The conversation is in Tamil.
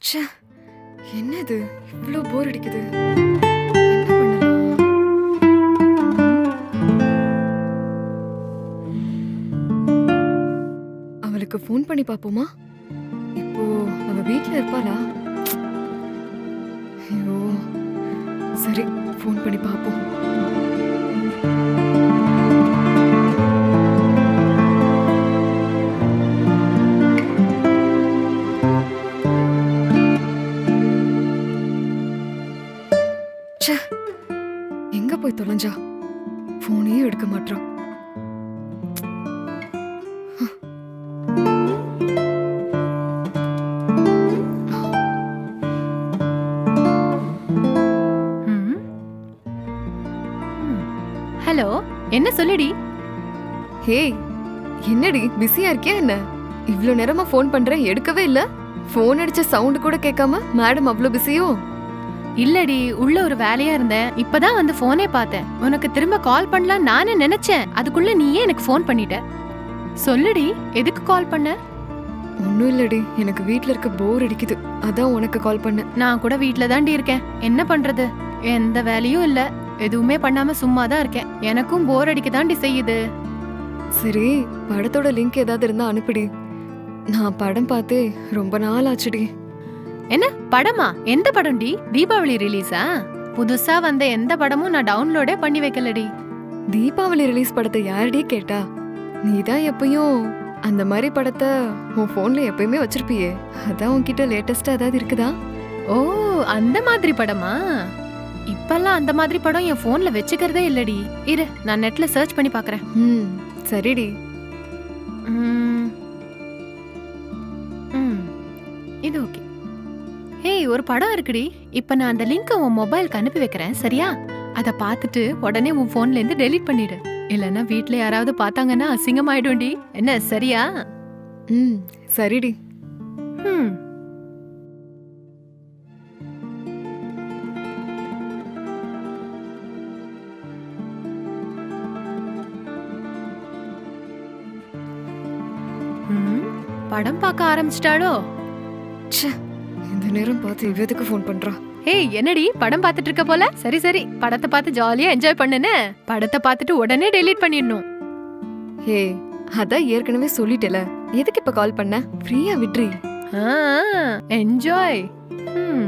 ச்சே, என்னது இவ்ளோ போர் அடிக்குது. என்ன பண்ணலாம்? அவளுக்கு ஃபோன் பண்ணி பாப்போமா? இப்போ அவ வீட்ல இருப்பாளா? ஐயோ, சரி ஃபோன் பண்ணி பாப்போம். ச்சே, எங்க போய் தொலைஞ்சா? ஃபோனே எடுக்க மாட்றா. ம். ம். ஹலோ, என்ன சொல்லுடி? ஹேய், என்னடி பிஸியா இருக்கியா என்ன? இவ்ளோ நேரமா ஃபோன் பண்றேன் எடுக்கவே இல்ல. ஃபோன் அடிச்ச சவுண்ட் கூட கேட்காம மேடம் அவ்ளோ பிஸியோ? இல்லடி, உள்ள ஒரு வேலையா இருந்தேன். இப்பதான் வந்து போனே பார்த்தேன். உனக்கு திரும்ப கால் பண்ணலாம் நானே நினைச்சேன். அதுக்குள்ள நீயே எனக்கு ஃபோன் பண்ணிட்ட. சொல்லுடி, எதுக்கு கால் பண்ண? ஒன்னும் இல்லடி, எனக்கு வீட்ல இருக்க போர் அடிக்குது. அதான் உனக்கு கால் பண்ணேன். நான் கூட வீட்ல தாண்டி இருக்கேன். என்ன பண்றது? எந்த வேலையும் இல்ல. எதுவுமே பண்ணாம சும்மா தான் இருக்கேன். எனக்கும் போர் அடிக்க தாண்டி செய்யுது. சரி, படத்தோட லிங்க் ஏதாவது இருந்தா அனுப்பிடி. நான் படம் பார்த்தே ரொம்ப நாள் ஆச்சுடி. என்ன படமா? எந்த படம்டி? தீபாவளி ரிலீஸா? புதுசா வந்த எந்த படமும் நான் டவுன்லோடே பண்ணி வைக்கலடி. தீபாவளி ரிலீஸ் படத்தை யாரடி கேட்டா? நீதான் எப்பயும் அந்த மாதிரி படத்தை உன் போன்ல எப்பயுமே வச்சிருப்பியே. அதான் உன்கிட்ட லேட்டஸ்டா ஏதாவது இருக்குதா? ஓ, அந்த மாதிரி படமா? இப்பெல்லாம் அந்த மாதிரி படம் என் போன்ல வச்சுக்கிறதே இல்லடி. இரு, நான் நெட்ல சர்ச் பண்ணி பாக்குறேன். ம், சரிடி. ம். ம். இது ஓகே. ஏய், ஒரு படம் இருக்குடி. இப்ப நான் அந்த லிங்க் உன் மொபைலுக்கு அனுப்பி வைக்கிறேன், சரியா? அத பார்த்துட்டு உடனே உன் போன்ல இருந்து டெலீட் பண்ணிடு. இல்லனா வீட்ல யாராவது பார்த்தாங்கன்னா அசிங்கமாயிடும்டி. என்ன, சரியா? ம், சரிடி. ம். ம். படம் பார்க்க ஆரம்பிச்சிட்டாளோ? ச்சே, இந்த நேரம் பார்த்து இவ எதுக்கு ஃபோன் பண்றா? ஏய், என்னடி படம் பார்த்துட்டு இருக்க போல? சரி சரி, படத்தை பார்த்து ஜாலியா என்ஜாய் பண்ணுனே. படத்தை பார்த்துட்டு உடனே டெலீட் பண்ணிடணும். ஹே, அதான் ஏற்கனவே சொல்லிட்டேல. எதுக்கு இப்ப கால் பண்ண? ஃப்ரீயா விட்ரி. என்ஜாய். ம்.